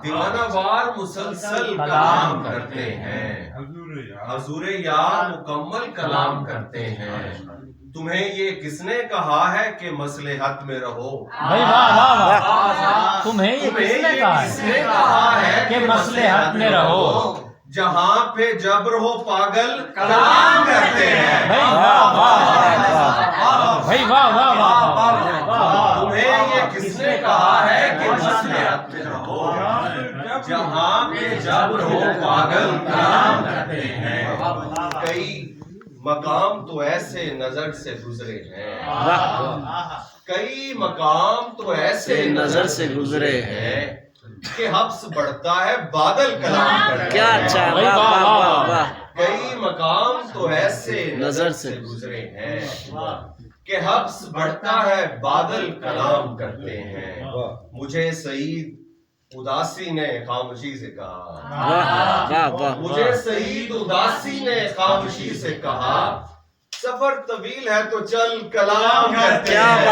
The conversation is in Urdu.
دیوانہ وار مسلسل کلام کرتے ہیں، حضور یار مکمل کلام کرتے ہیں۔ تمہیں یہ کس نے کہا ہے کہ مصلحت میں رہو؟ تمہیں یہ کس نے کہا ہے کہ مصلحت میں رہو؟ جہاں پہ جبر ہو پاگل کلام کرتے ہیں۔ بھائی واہ واہ واہ، تمہیں یہ کس نے کہا ہے کہ مصلحت میں رہو؟ جہاں پہ جبر ہو پاگل کلام کرتے ہیں۔ کئی مقام تو ایسے نظر سے گزرے ہیں، کئی مقام تو ایسے نظر سے گزرے ہیں کہ حبس بڑھتا ہے بادل کلام کرتے ہیں۔ کیا اچھا، کئی مقام تو ایسے نظر سے گزرے ہیں کہ حبس بڑھتا ہے بادل کلام کرتے ہیں۔ مجھے سعید اداسی نے خاموشی سے کہا، مجھے سعید اداسی نے خاموشی سے کہا، سفر طویل ہے تو چل کلام کرتے ہیں۔